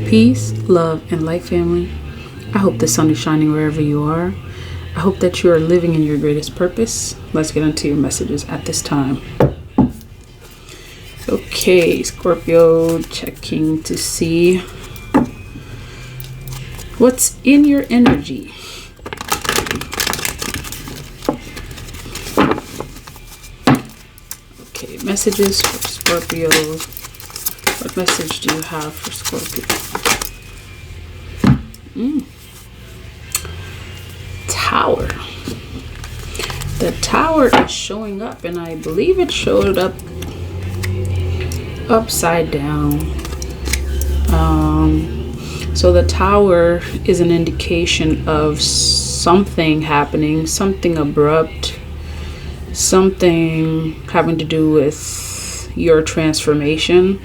Peace, love, and light, family. I hope the sun is shining wherever you are. I hope that you are living in your greatest purpose. Let's get into your messages at this time. Okay, Scorpio, checking to see what's in your energy. Okay, messages for Scorpio. What message do you have for Scorpio? Tower. The tower is showing up, and I believe it showed up upside down. So the tower is an indication of something happening, something abrupt, something having to do with your transformation.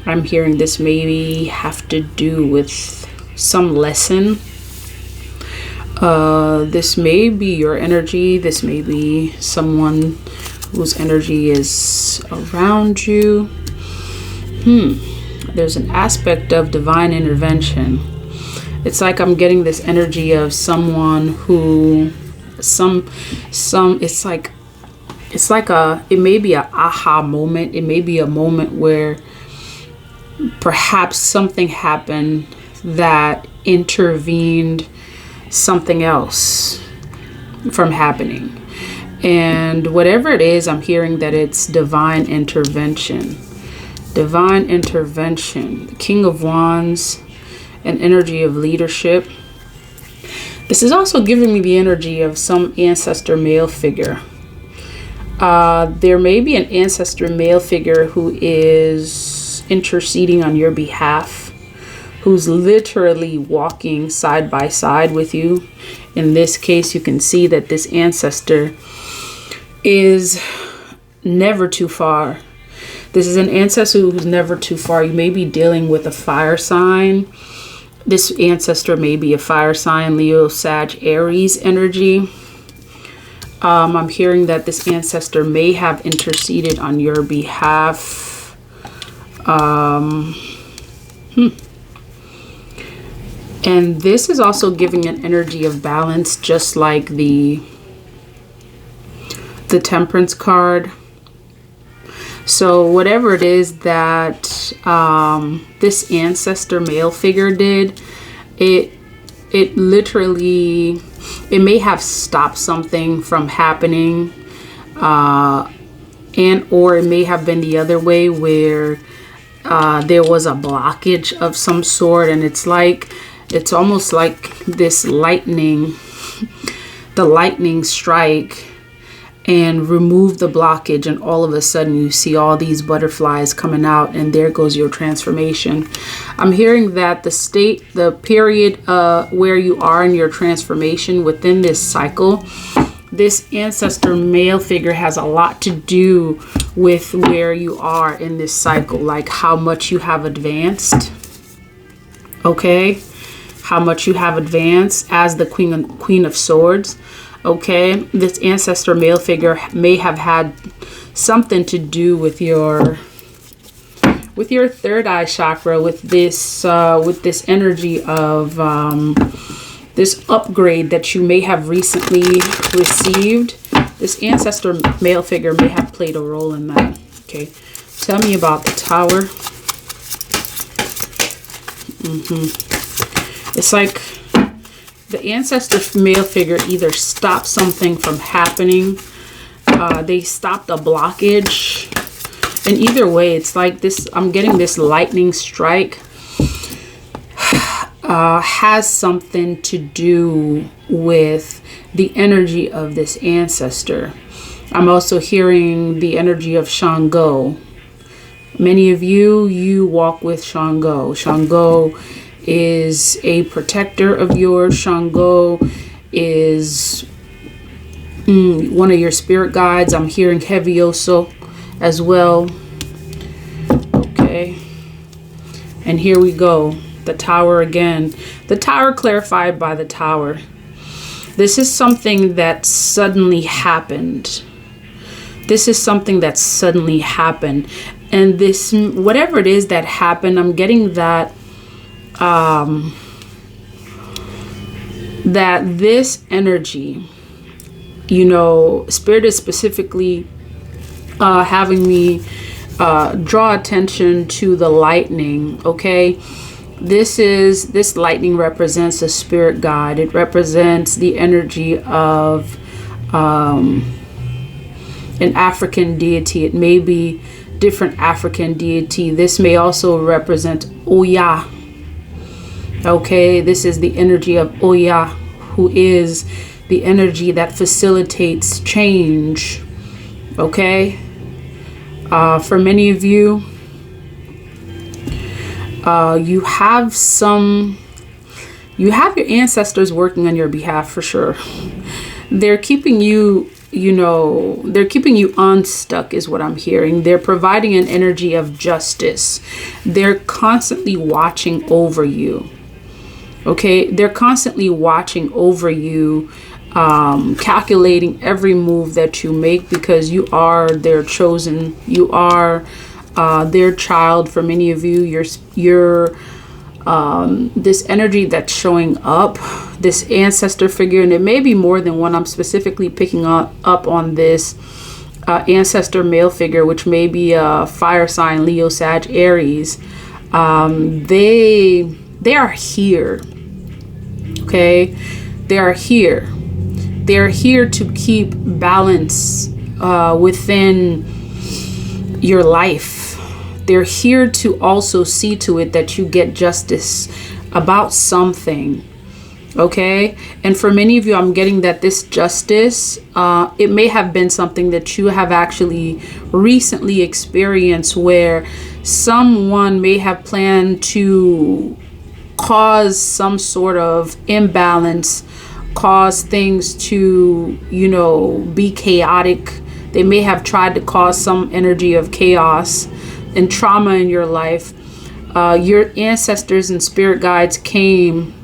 I'm hearing this maybe have to do with some lesson. This may be your energy. This may be someone whose energy is around you. There's an aspect of divine intervention. It's like I'm getting this energy of someone who it may be an aha moment. It may be a moment where perhaps something happened that intervened something else from happening. And whatever it is, I'm hearing that it's divine intervention. Divine intervention. The King of Wands, an energy of leadership. This is also giving me the energy of some ancestor male figure. There may be an ancestor male figure who is interceding on your behalf, who's literally walking side by side with you. In this case, you can see that this ancestor is never too far. This is an ancestor who's never too far. You may be dealing with a fire sign. This ancestor may be a fire sign, Leo, Sag, Aries energy. I'm hearing that this ancestor may have interceded on your behalf. And this is also giving an energy of balance, just like the Temperance card. So whatever it is that this ancestor male figure did, it literally, it may have stopped something from happening, and or it may have been the other way where there was a blockage of some sort, and it's almost like this lightning strike and remove the blockage, and all of a sudden you see all these butterflies coming out, and there goes your transformation. I'm hearing that the period where you are in your transformation within this cycle, this ancestor male figure has a lot to do with where you are in this cycle, like how much you have advanced. Okay, how much you have advanced as the Queen of Swords. Okay, this ancestor male figure may have had something to do with your third eye chakra, with this energy of this upgrade that you may have recently received. This ancestor male figure may have played a role in that. Okay, tell me about the Tower. It's like the ancestor male figure either stopped something from happening, they stopped a blockage, and either way, it's like this, I'm getting this lightning strike has something to do with the energy of this ancestor. I'm also hearing the energy of Shango. Many of you walk with Shango. Shango is a protector of yours. Shango is one of your spirit guides. I'm hearing Hevioso as well. Okay, and here we go, the Tower again. The Tower clarified by the Tower. This is something that suddenly happened. This is something that suddenly happened, and this, whatever it is that happened, I'm getting that that this energy, you know, Spirit is specifically having me draw attention to the lightning. Okay, this lightning represents a spirit guide. It represents the energy of an African deity. It may be different African deity. This may also represent Oya. Okay, this is the energy of Oya, who is the energy that facilitates change. Okay, for many of you, you have your ancestors working on your behalf for sure. They're keeping you, you know, they're keeping you unstuck is what I'm hearing. They're providing an energy of justice. They're constantly watching over you. Okay, they're constantly watching over you, calculating every move that you make, because you are their chosen. You are their child. For many of you, you're this energy that's showing up, this ancestor figure, and it may be more than one. I'm specifically picking up on this ancestor male figure, which may be a fire sign, Leo, Sag, Aries. They are here. Okay, they are here. They're here to keep balance within your life. They're here to also see to it that you get justice about something. Okay, and for many of you, I'm getting that this justice, it may have been something that you have actually recently experienced, where someone may have planned to cause some sort of imbalance, cause things to, you know, be chaotic. They may have tried to cause some energy of chaos and trauma in your life. Your ancestors and spirit guides came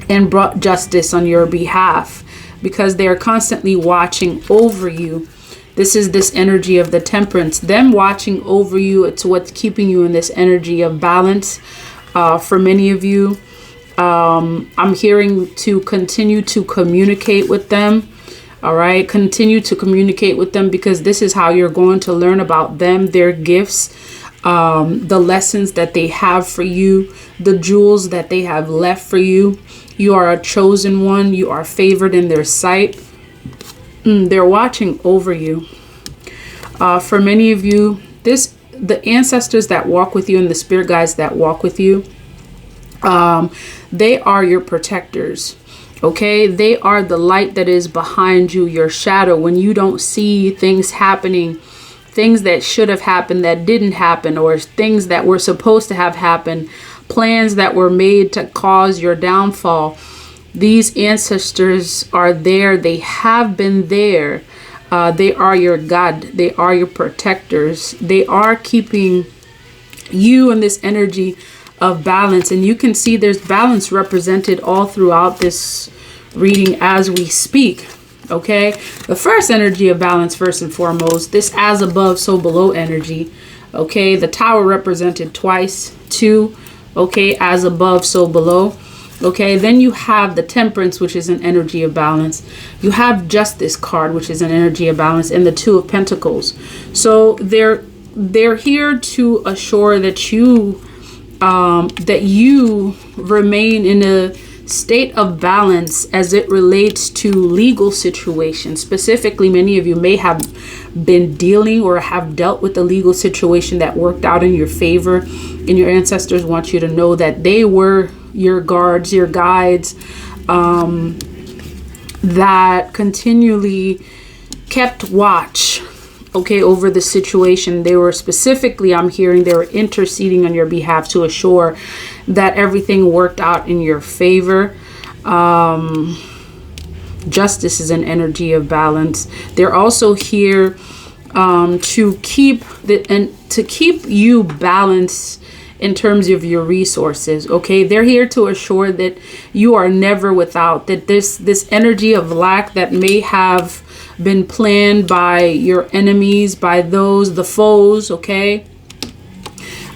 and brought justice on your behalf, because they are constantly watching over you. This is this energy of the Temperance. Them watching over you, it's what's keeping you in this energy of balance. For many of you, I'm hearing to continue to communicate with them. All right, continue to communicate with them, because this is how you're going to learn about them, their gifts, the lessons that they have for you, the jewels that they have left for you. You are a chosen one. You are favored in their sight. They're watching over you. For many of you, the ancestors that walk with you and the spirit guides that walk with you, they are your protectors. Okay, they are the light that is behind you, your shadow. When you don't see things happening, things that should have happened that didn't happen, or things that were supposed to have happened, plans that were made to cause your downfall, these ancestors are there. They have been there. They are your God. They are your protectors. They are keeping you in this energy of balance. And you can see there's balance represented all throughout this reading as we speak. Okay, the first energy of balance, first and foremost, this as above, so below energy. Okay, the Tower represented twice, 2. Okay, as above, so below. Okay, then you have the Temperance, which is an energy of balance. You have Justice card, which is an energy of balance, and the 2 of Pentacles. So they're here to assure that you remain in a state of balance as it relates to legal situations. Specifically, many of you may have been dealing or have dealt with a legal situation that worked out in your favor, and your ancestors want you to know that they were your guards, your guides, that continually kept watch, okay, over the situation. They were specifically, I'm hearing, they were interceding on your behalf to assure that everything worked out in your favor. Justice is an energy of balance. They're also here to keep you balanced in terms of your resources. Okay, they're here to assure that you are never without, that this energy of lack that may have been planned by your enemies, by the foes. Okay,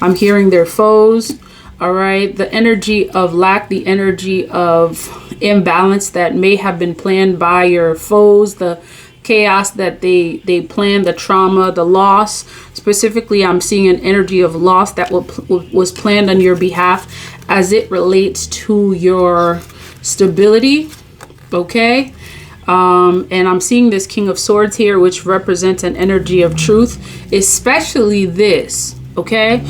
I'm hearing their foes. All right. The energy of lack, the energy of imbalance that may have been planned by your foes, the chaos that they planned, the trauma, the loss. Specifically, I'm seeing an energy of loss that was planned on your behalf as it relates to your stability. Okay. And I'm seeing this King of Swords here, which represents an energy of truth, especially this, okay?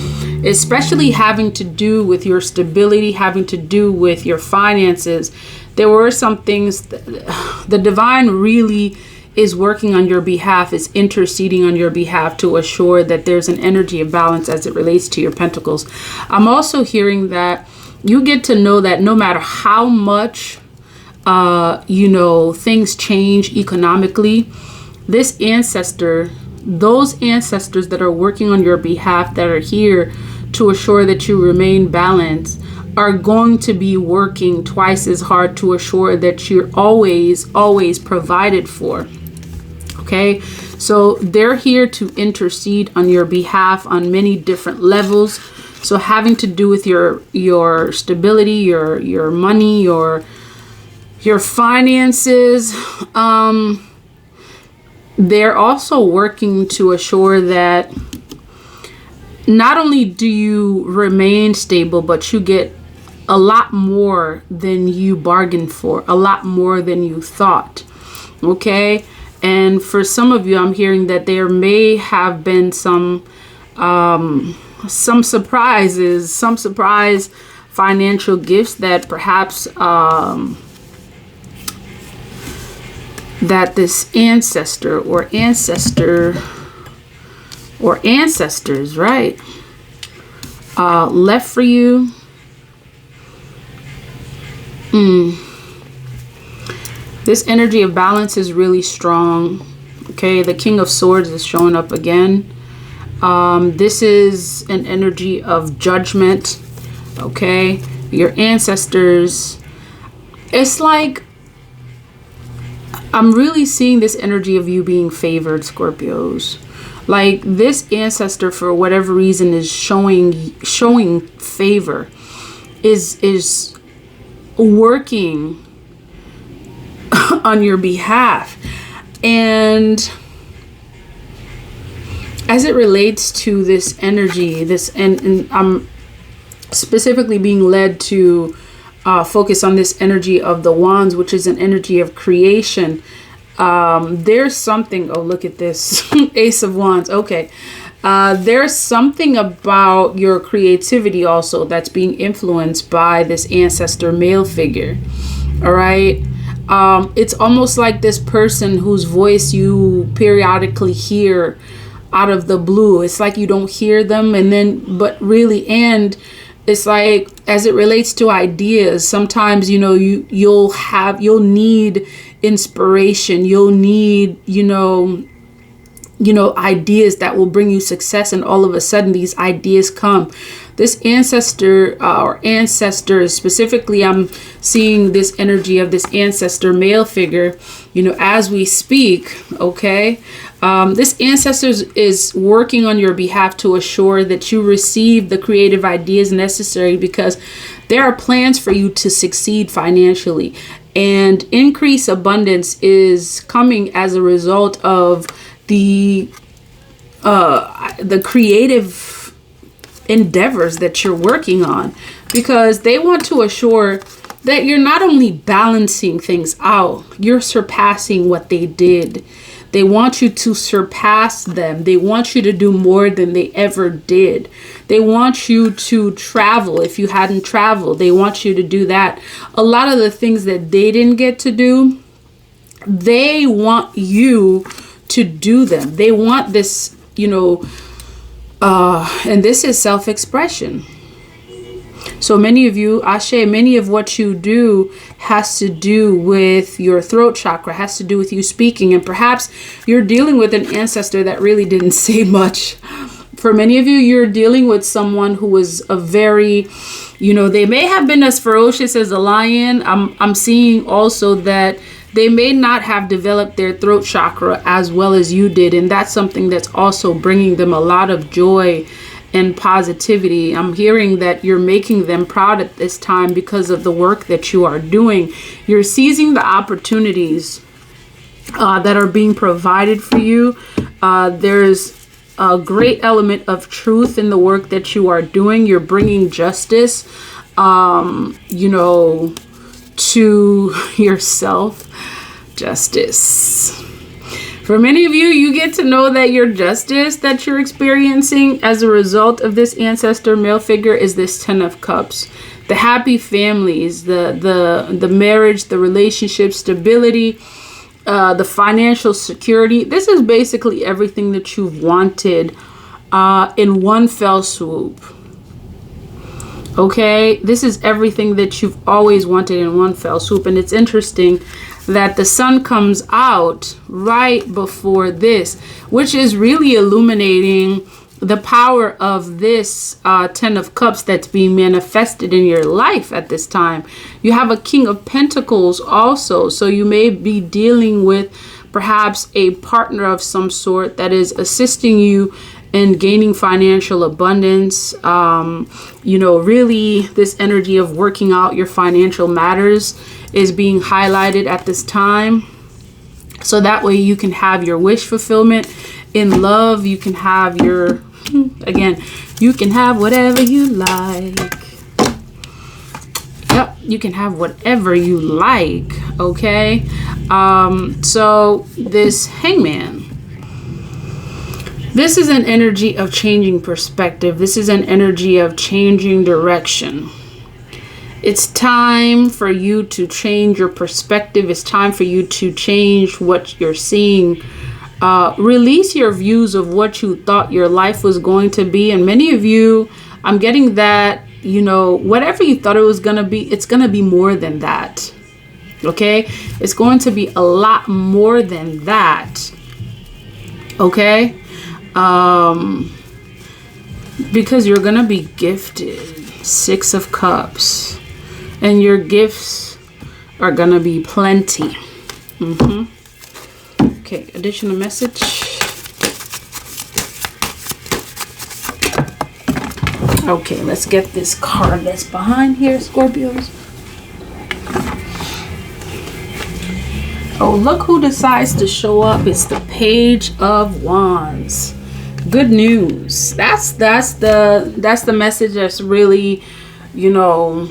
Especially having to do with your stability, having to do with your finances. There were some things the divine really is working on your behalf, is interceding on your behalf to assure that there's an energy of balance as it relates to your pentacles. I'm also hearing that you get to know that no matter how much things change economically, this ancestor, those ancestors that are working on your behalf, that are here to assure that you remain balanced, are going to be working twice as hard to assure that you're always provided for. Okay, so they're here to intercede on your behalf on many different levels. So having to do with your stability, your money, your finances. They're also working to assure that not only do you remain stable, but you get a lot more than you bargained for, a lot more than you thought. Okay. And for some of you, I'm hearing that there may have been some surprises, some surprise financial gifts that perhaps that this ancestor or ancestors, right, left for you. This energy of balance is really strong. Okay, the King of Swords is showing up again. This is an energy of judgment. Okay, your ancestors. It's like I'm really seeing this energy of you being favored, Scorpios. Like this ancestor, for whatever reason, is showing favor, is working on your behalf. And as it relates to this energy, and I'm specifically being led to focus on this energy of the wands, which is an energy of creation. There's something, oh, look at this, Ace of Wands. Okay. There's something about your creativity also that's being influenced by this ancestor male figure. All right. It's almost like this person whose voice you periodically hear out of the blue. It's like you don't hear them, and it's like, as it relates to ideas, sometimes, you'll need inspiration. You'll need, ideas that will bring you success. And all of a sudden these ideas come. This ancestor or ancestors, specifically, I'm seeing this energy of this ancestor male figure, as we speak. Okay. This ancestor is working on your behalf to assure that you receive the creative ideas necessary, because there are plans for you to succeed financially, and increased abundance is coming as a result of the creative endeavors that you're working on, because they want to assure that you're not only balancing things out, you're surpassing what they did. They want you to surpass them. They want you to do more than they ever did. They want you to travel if you hadn't traveled. They want you to do that. A lot of the things that they didn't get to do, they want you to do them. They want this, and this is self-expression. So many of you, Ashe, many of what you do has to do with your throat chakra, has to do with you speaking. And perhaps you're dealing with an ancestor that really didn't say much. For many of you, you're dealing with someone who was a very, they may have been as ferocious as a lion. I'm seeing also that they may not have developed their throat chakra as well as you did. And that's something that's also bringing them a lot of joy and positivity. I'm hearing that you're making them proud at this time because of the work that you are doing. You're seizing the opportunities that are being provided for you. There's a great element of truth in the work that you are doing. You're bringing justice, you know, to yourself. Justice. For many of you, you get to know that your justice that you're experiencing as a result of this ancestor male figure is this 10 of Cups. The happy families, the marriage, the relationship stability, the financial security. This is basically everything that you've wanted in one fell swoop. Okay, this is everything that you've always wanted in one fell swoop. And it's interesting that the sun comes out right before this, which is really illuminating the power of this 10 of Cups that's being manifested in your life at this time. You have a King of Pentacles also, so you may be dealing with perhaps a partner of some sort that is assisting you in gaining financial abundance. You know, really this energy of working out your financial matters is being highlighted at this time. So that way you can have your wish fulfillment in love. You can have your, again, you can have whatever you like. Yep, you can have whatever you like. Okay. So this Hangman, this is an energy of changing perspective. This is an energy of changing direction. It's time for you to change your perspective. It's time for you to change what you're seeing. Release your views of what you thought your life was going to be. And many of you, I'm getting that, you know, whatever you thought it was going to be, it's going to be more than that. Okay? It's going to be a lot more than that. Okay? Because you're going to be gifted. 6 of Cups. And your gifts are going to be plenty. Okay, additional message. Okay, let's get this card that's behind here, Scorpios. Oh, look who decides to show up. It's the Page of Wands. Good news. That's the message that's really, you know,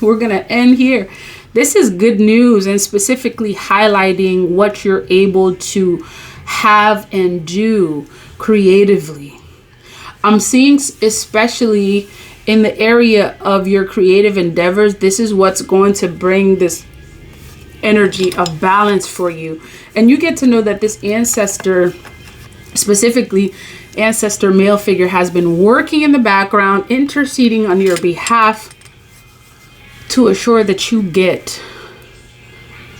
we're gonna end here. This is good news, and specifically highlighting what you're able to have and do creatively. I'm seeing, especially in the area of your creative endeavors, this is what's going to bring this energy of balance for you. And you get to know that this ancestor, specifically ancestor male figure, has been working in the background, interceding on your behalf to assure that you get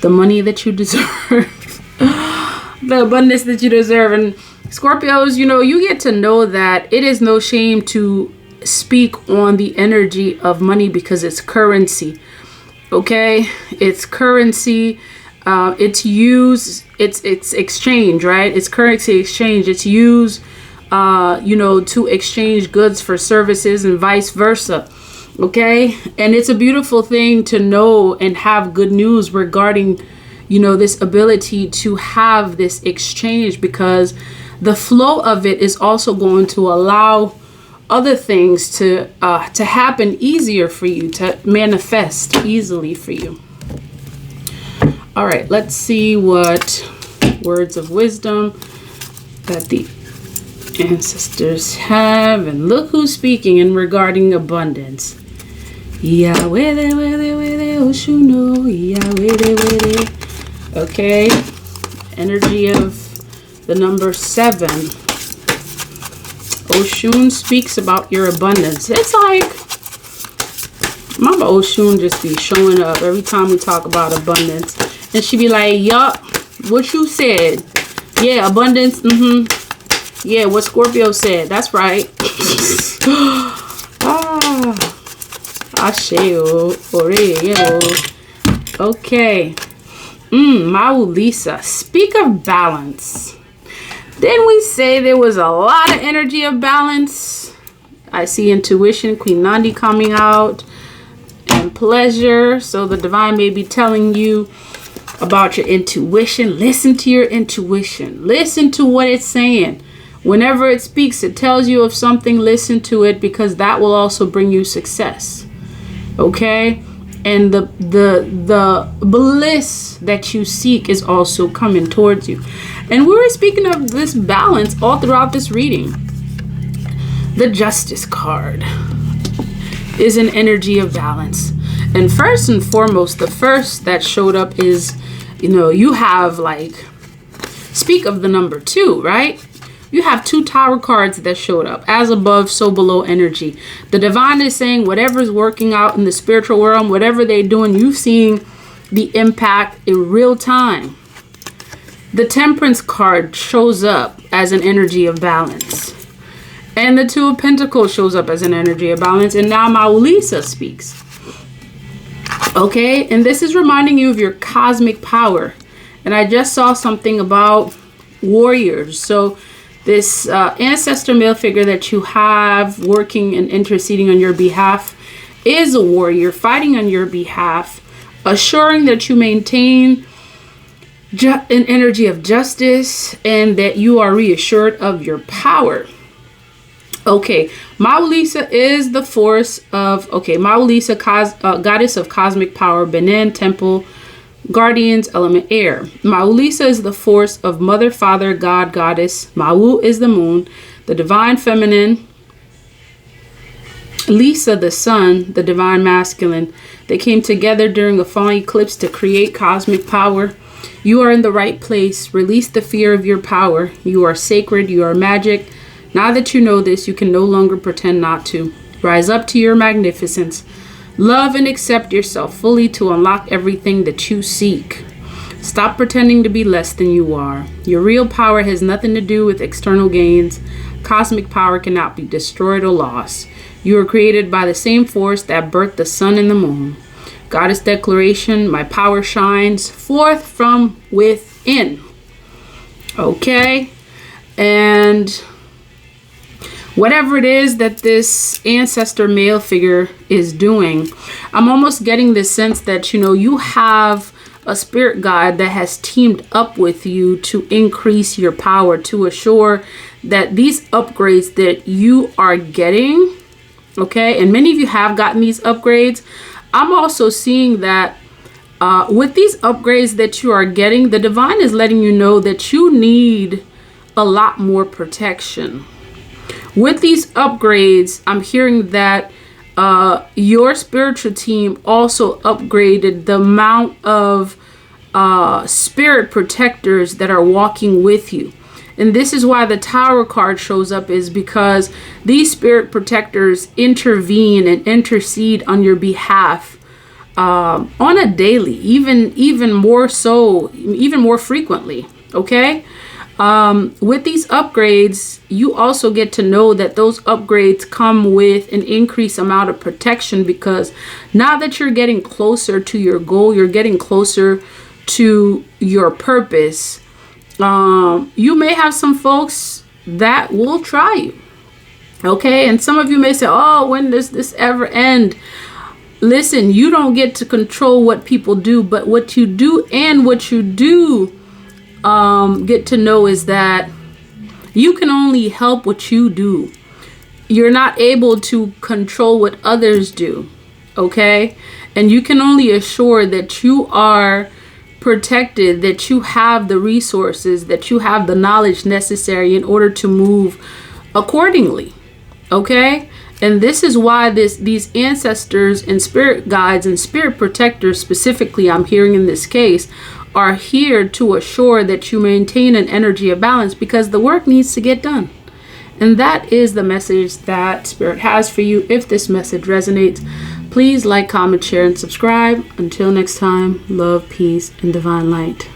the money that you deserve, the abundance that you deserve. And Scorpios, you know, you get to know that it is no shame to speak on the energy of money because it's currency. Okay, it's currency. It's used. It's exchange, right? It's currency exchange. It's used, you know, to exchange goods for services and vice versa. Okay, and it's a beautiful thing to know and have good news regarding, you know, this ability to have this exchange, because the flow of it is also going to allow other things to happen easier for you, to manifest easily for you. All right, let's see what words of wisdom that the ancestors have. And look who's speaking in regarding abundance. Yahweh, okay, energy of the number 7. Oshun speaks about your abundance. It's like Mama Oshun just be showing up every time we talk about abundance, and she be like, yup, what you said. Yeah, abundance. Yeah, what Scorpio said. That's right. Asheo. Okay. Maulisa, speak of balance. Didn't we say there was a lot of energy of balance? I see intuition, Queen Nandi coming out, and pleasure. So the divine may be telling you about your intuition. Listen to your intuition. Listen to what it's saying. Whenever it speaks, it tells you of something, listen to it, because that will also bring you success. Okay? And the bliss that you seek is also coming towards you. And we were speaking of this balance all throughout this reading. The Justice card is an energy of balance. And first and foremost, the first that showed up is, you have speak of the number 2, right? You have 2 Tower cards that showed up. As above, so below energy. The divine is saying whatever's working out in the spiritual realm, whatever they're doing, you've seen the impact in real time. The Temperance card shows up as an energy of balance. And the 2 of Pentacles shows up as an energy of balance. And now Maulisa speaks. Okay, and this is reminding you of your cosmic power. And I just saw something about warriors. So this ancestor male figure that you have working and interceding on your behalf is a warrior fighting on your behalf, assuring that you maintain an energy of justice and that you are reassured of your power. Okay, Maulisa is the force of, Maulisa, goddess of cosmic power, Benin, temple, guardians, element air. Maulisa is the force of mother, father, god, goddess. Mau is the moon, the divine feminine. Lisa, the sun, the divine masculine. They came together during a falling eclipse to create cosmic power. You are in the right place. Release the fear of your power. You are sacred. You are magic. Now that you know this, you can no longer pretend not to. Rise up to your magnificence. Love and accept yourself fully to unlock everything that you seek. Stop pretending to be less than you are. Your real power has nothing to do with external gains. Cosmic power cannot be destroyed or lost. You are created by the same force that birthed the sun and the moon. Goddess declaration, my power shines forth from within. Okay? And whatever it is that this ancestor male figure is doing, I'm almost getting this sense that, you have a spirit guide that has teamed up with you to increase your power, to assure that these upgrades that you are getting, okay, and many of you have gotten these upgrades. I'm also seeing that with these upgrades that you are getting, the divine is letting you know that you need a lot more protection. With these upgrades, I'm hearing that your spiritual team also upgraded the amount of spirit protectors that are walking with you. And this is why the Tower card shows up, is because these spirit protectors intervene and intercede on your behalf on a daily, even more so, even more frequently. Okay. With these upgrades, you also get to know that those upgrades come with an increased amount of protection, because now that you're getting closer to your goal, you're getting closer to your purpose. You may have some folks that will try you. Okay. And some of you may say, oh, when does this ever end? Listen, you don't get to control what people do, but what you do get to know is that you can only help what you do. You're not able to control what others do. Okay. And you can only assure that you are protected, that you have the resources, that you have the knowledge necessary in order to move accordingly. Okay. And this is why these ancestors and spirit guides and spirit protectors specifically, I'm hearing in this case, are here to assure that you maintain an energy of balance, because the work needs to get done. And that is the message that Spirit has for you. If this message resonates, please like, comment, share, and subscribe. Until next time, love, peace, and divine light.